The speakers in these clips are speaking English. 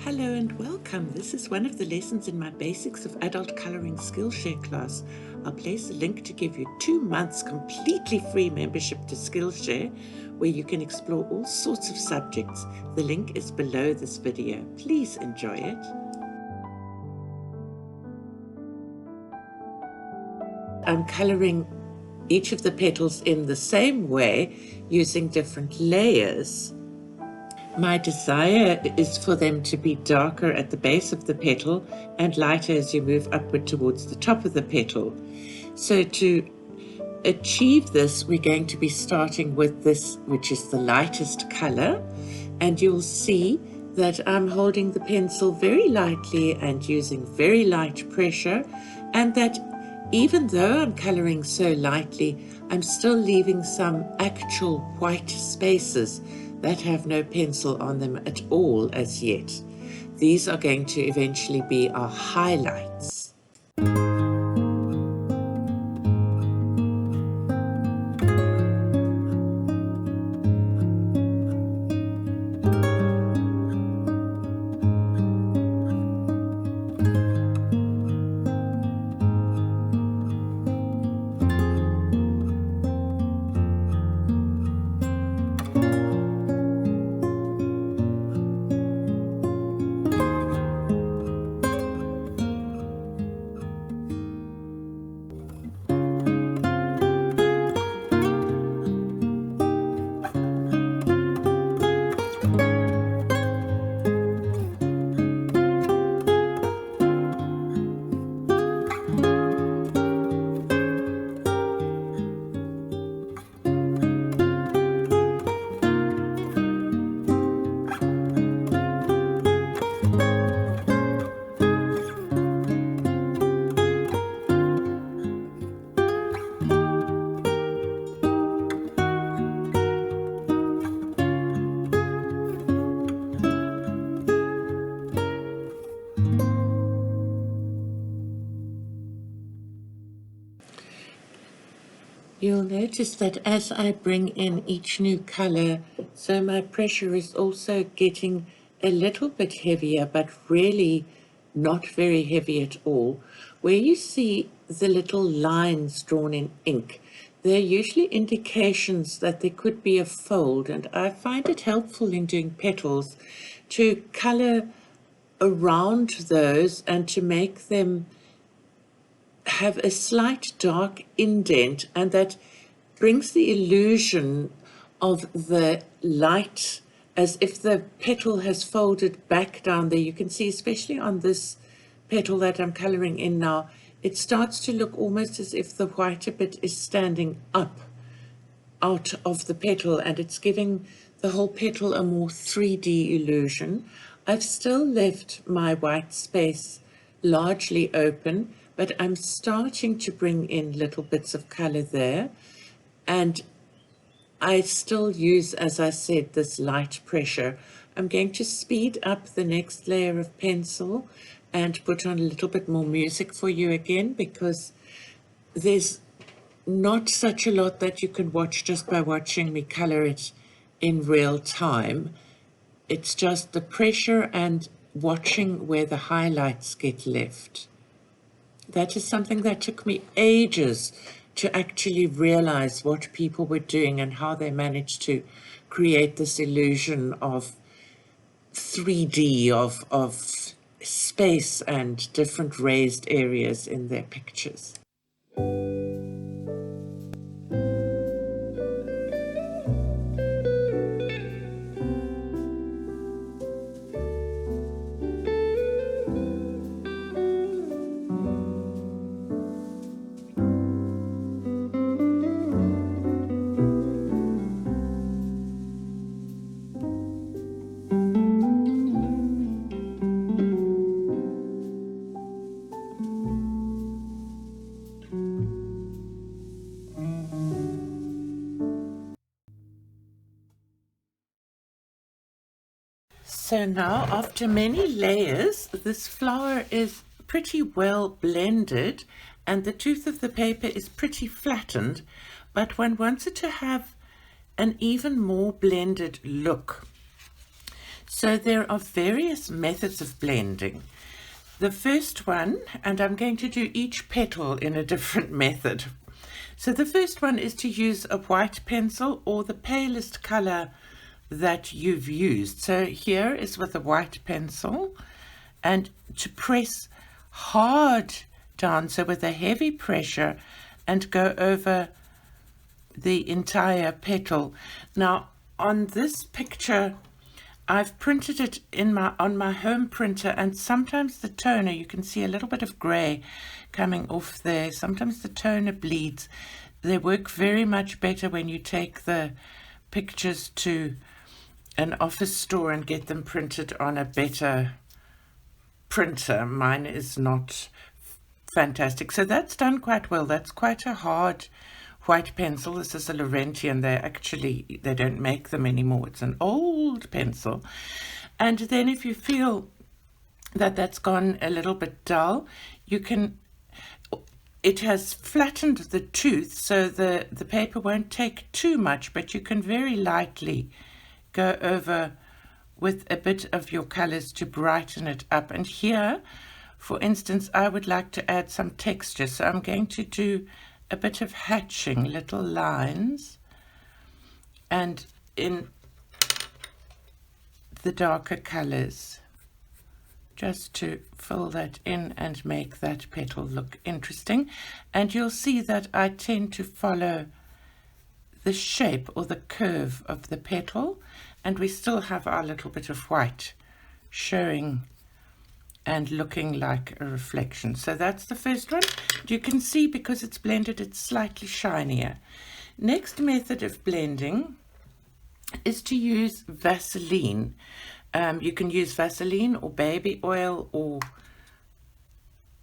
Hello and welcome. This is one of the lessons in my Basics of Adult Colouring Skillshare class. I'll place a link to give you 2 months completely free membership to Skillshare, where you can explore all sorts of subjects. The link is below this video. Please enjoy it. I'm colouring each of the petals in the same way, using different layers. My desire is for them to be darker at the base of the petal and lighter as you move upward towards the top of the petal. So to achieve this, we're going to be starting with this, which is the lightest color, and you'll see that I'm holding the pencil very lightly and using very light pressure, and that even though I'm coloring so lightly, I'm still leaving some actual white spaces that have no pencil on them at all as yet. These are going to eventually be our highlights. You'll notice that as I bring in each new color, so my pressure is also getting a little bit heavier, but really not very heavy at all. Where you see the little lines drawn in ink, they're usually indications that there could be a fold, and I find it helpful in doing petals to color around those and to make them have a slight dark indent, and that brings the illusion of the light as if the petal has folded back down there. You can see, especially on this petal that I'm coloring in now, it starts to look almost as if the whiter bit is standing up out of the petal, and it's giving the whole petal a more 3D illusion. I've still left my white space largely open, but I'm starting to bring in little bits of color there, and I still use, as I said, this light pressure. I'm going to speed up the next layer of pencil and put on a little bit more music for you again, because there's not such a lot that you can watch just by watching me color it in real time. It's just the pressure and watching where the highlights get left. That is something that took me ages to actually realize what people were doing and how they managed to create this illusion of 3D, of space and different raised areas in their pictures. So now, after many layers, this flower is pretty well blended and the tooth of the paper is pretty flattened, but one wants it to have an even more blended look. So there are various methods of blending. The first one, and I'm going to do each petal in a different method. So the first one is to use a white pencil or the palest color that you've used. So here is with a white pencil, and to press hard down, so with a heavy pressure, and go over the entire petal. Now on this picture I've printed it on my home printer, and sometimes the toner, you can see a little bit of grey coming off there. Sometimes the toner bleeds. They work very much better when you take the pictures to an office store and get them printed on a better printer. Mine is not fantastic. So that's done quite well. That's quite a hard white pencil. This is a Laurentian. They don't make them anymore. It's an old pencil. And then if you feel that that's gone a little bit dull, it has flattened the tooth, so the paper won't take too much, but you can very lightly go over with a bit of your colors to brighten it up. And here, for instance, I would like to add some texture, so I'm going to do a bit of hatching, little lines, and in the darker colors, just to fill that in and make that petal look interesting. And you'll see that I tend to follow the shape or the curve of the petal, and we still have our little bit of white showing and looking like a reflection. So that's the first one. You can see because it's blended, it's slightly shinier. Next method of blending is to use Vaseline. You can use Vaseline or baby oil or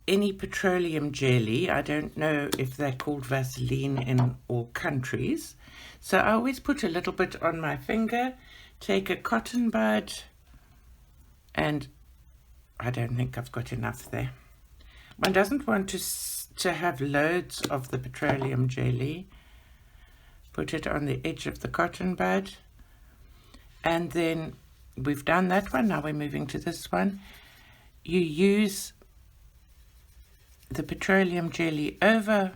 any petroleum jelly. I don't know if they're called Vaseline in all countries. So I always put a little bit on my finger, take a cotton bud, and I don't think I've got enough there. One doesn't want to have loads of the petroleum jelly. Put it on the edge of the cotton bud, and then we've done that one. Now we're moving to this one. You use the petroleum jelly over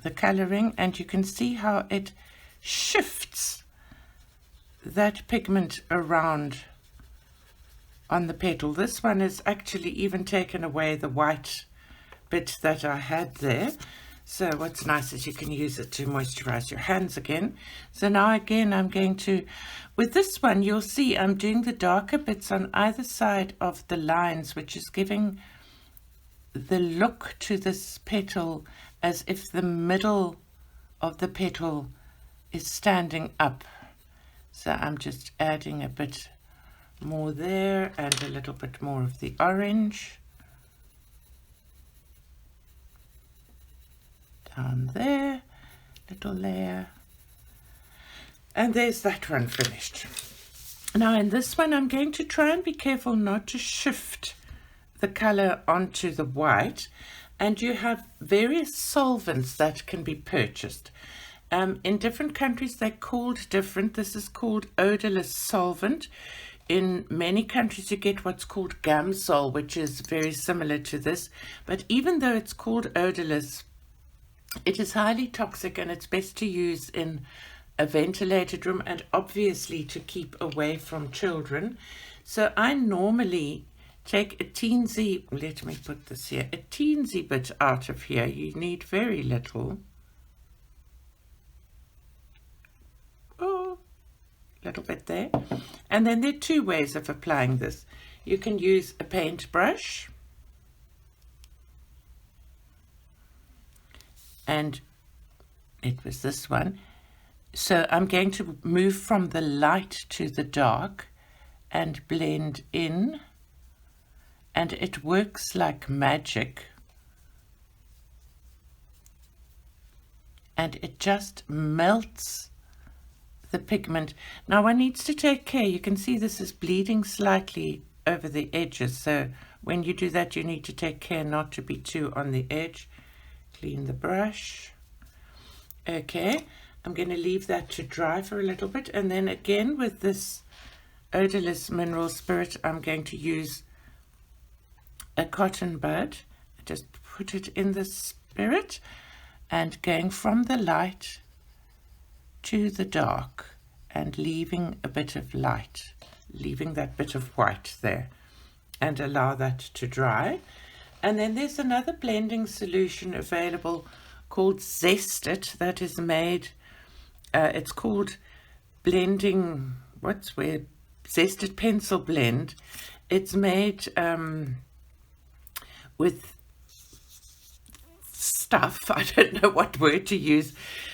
the coloring, and you can see how it shifts that pigment around on the petal. This one has actually even taken away the white bit that I had there. So what's nice is you can use it to moisturize your hands again. So now again I'm going to, with this one you'll see I'm doing the darker bits on either side of the lines, which is giving the look to this petal as if the middle of the petal is standing up. So I'm just adding a bit more there and a little bit more of the orange down there, little layer, and there's that one finished. Now in this one I'm going to try and be careful not to shift the color onto the white, and you have various solvents that can be purchased. In different countries they're called different. This is called odorless solvent. In many countries you get what's called Gamsol, which is very similar to this, but even though it's called odorless, it is highly toxic, and it's best to use in a ventilated room and obviously to keep away from children. So I normally take a teensy, let me put this here, a teensy bit out of here. You need very little. Little bit there. And then there are two ways of applying this. You can use a paintbrush, and it was this one. So I'm going to move from the light to the dark and blend in, and it works like magic, and it just melts the pigment. Now one needs to take care. You can see this is bleeding slightly over the edges, so when you do that you need to take care not to be too on the edge. Clean the brush. Okay, I'm going to leave that to dry for a little bit, and then again with this odorless mineral spirit, I'm going to use a cotton bud. Just put it in the spirit and going from the light to the dark and leaving a bit of light, leaving that bit of white there, and allow that to dry. And then there's another blending solution available called Zest It that is made, it's called blending, Zest It Pencil Blend. It's made with stuff, I don't know what word to use,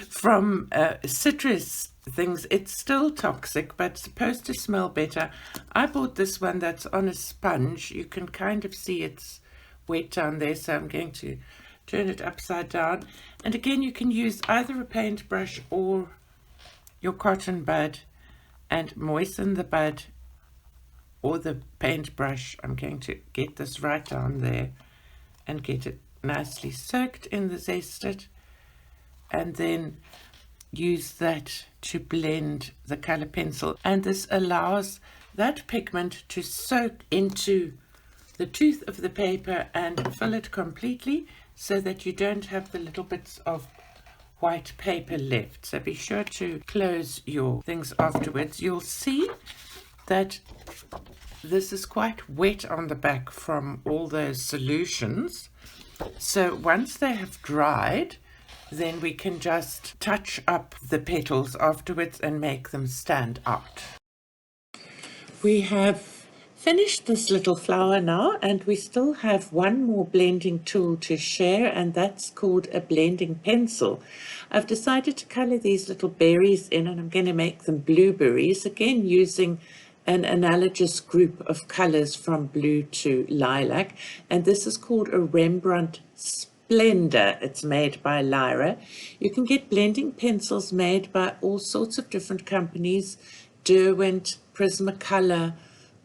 from citrus things. It's still toxic, but supposed to smell better. I bought this one that's on a sponge. You can kind of see it's wet down there, so I'm going to turn it upside down. And again, you can use either a paintbrush or your cotton bud and moisten the bud or the paintbrush. I'm going to get this right down there and get it nicely soaked in the Zest It, and then use that to blend the color pencil. And this allows that pigment to soak into the tooth of the paper and fill it completely, so that you don't have the little bits of white paper left. So be sure to close your things afterwards. You'll see that this is quite wet on the back from all those solutions. So once they have dried, then we can just touch up the petals afterwards and make them stand out. We have finished this little flower now, and we still have one more blending tool to share, and that's called a blending pencil. I've decided to color these little berries in, and I'm going to make them blueberries, again using an analogous group of colors from blue to lilac, and this is called a Rembrandt Splendor. It's made by Lyra. You can get blending pencils made by all sorts of different companies, Derwent, Prismacolor.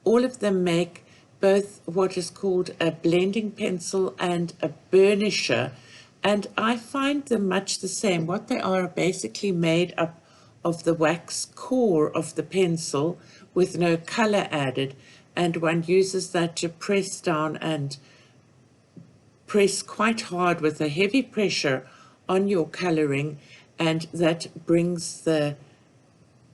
All of them make both what is called a blending pencil and a burnisher, and I find them much the same. What they are basically made up of the wax core of the pencil with no color added, and one uses that to press down and press quite hard with a heavy pressure on your coloring, and that brings the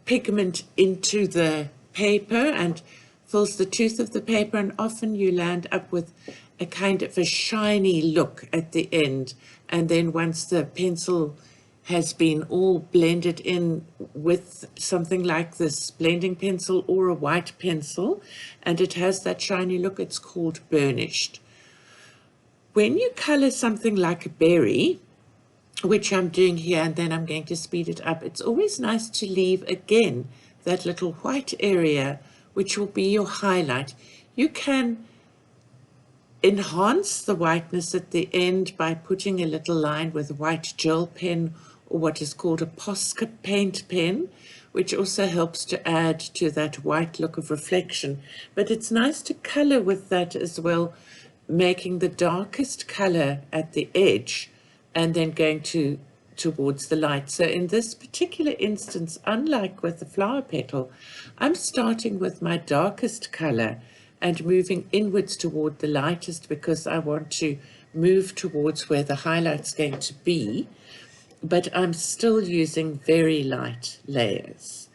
pigment into the paper and fills the tooth of the paper, and often you land up with a kind of a shiny look at the end. And then once the pencil has been all blended in with something like this blending pencil or a white pencil, and it has that shiny look, it's called burnished. When you color something like a berry, which I'm doing here, and then I'm going to speed it up, it's always nice to leave again that little white area, which will be your highlight. You can enhance the whiteness at the end by putting a little line with a white gel pen or what is called a Posca paint pen, which also helps to add to that white look of reflection. But it's nice to color with that as well, making the darkest color at the edge and then going towards the light. So in this particular instance, unlike with the flower petal, I'm starting with my darkest color and moving inwards toward the lightest, because I want to move towards where the highlight's going to be, but I'm still using very light layers.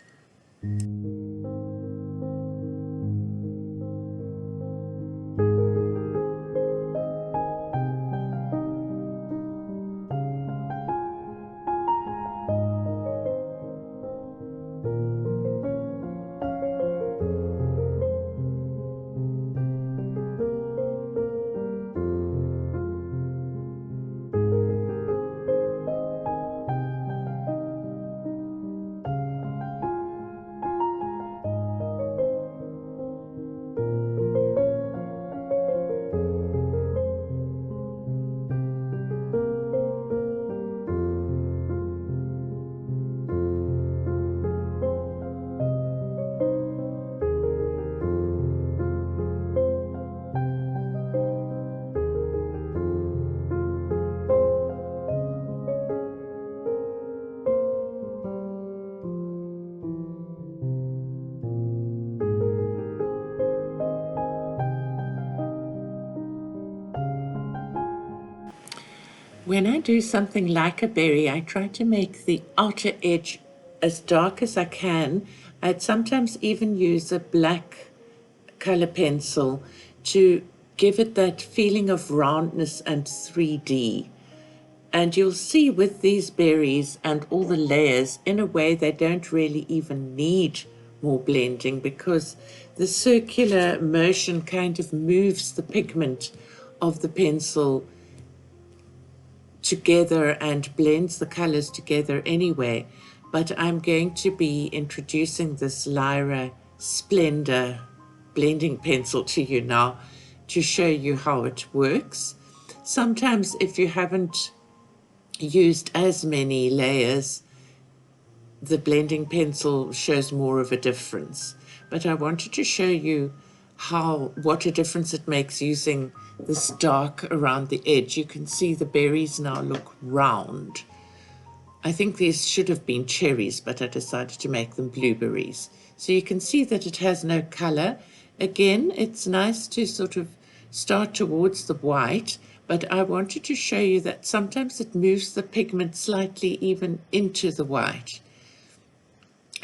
When I do something like a berry, I try to make the outer edge as dark as I can. I'd sometimes even use a black color pencil to give it that feeling of roundness and 3D. And you'll see with these berries and all the layers, in a way, they don't really even need more blending, because the circular motion kind of moves the pigment of the pencil together and blends the colors together anyway. But I'm going to be introducing this Lyra Splendor blending pencil to you now to show you how it works. Sometimes if you haven't used as many layers, the blending pencil shows more of a difference. But I wanted to show you what a difference it makes using this dark around the edge. You can see the berries now look round. I think these should have been cherries, but I decided to make them blueberries. So you can see that it has no color. Again, it's nice to sort of start towards the white, but I wanted to show you that sometimes it moves the pigment slightly even into the white.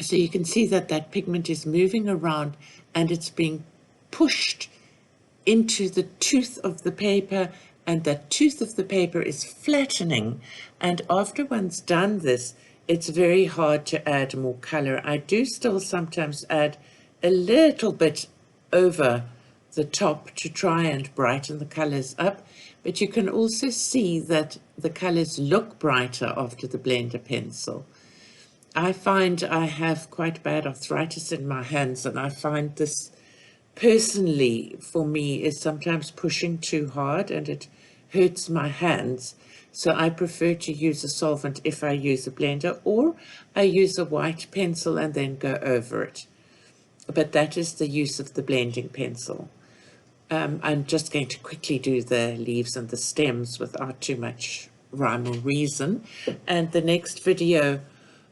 So you can see that that pigment is moving around and it's being pushed into the tooth of the paper, and that tooth of the paper is flattening. And after one's done this, it's very hard to add more color. I do still sometimes add a little bit over the top to try and brighten the colors up, but you can also see that the colors look brighter after the blender pencil. I find I have quite bad arthritis in my hands, and I find this personally for me is sometimes pushing too hard and it hurts my hands. So I prefer to use a solvent if I use a blender, or I use a white pencil and then go over it. But that is the use of the blending pencil. I'm just going to quickly do the leaves and the stems without too much rhyme or reason. And the next video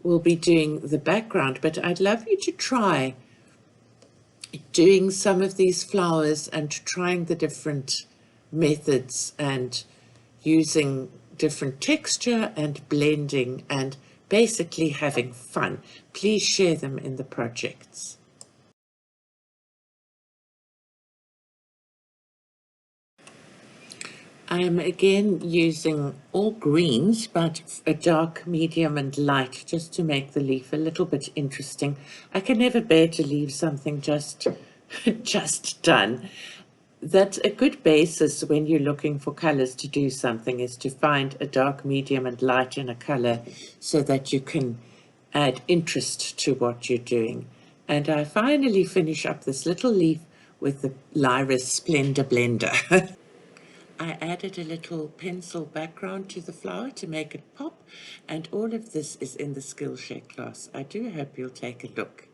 will be doing the background, but I'd love you to try doing some of these flowers and trying the different methods and using different texture and blending and basically having fun. Please share them in the projects. I am again using all greens, but a dark, medium and light, just to make the leaf a little bit interesting. I can never bear to leave something just done. That's a good basis when you're looking for colors to do something, is to find a dark, medium and light in a color so that you can add interest to what you're doing. And I finally finish up this little leaf with the Lyra Splendor Blender. I added a little pencil background to the flower to make it pop, and all of this is in the Skillshare class. I do hope you'll take a look.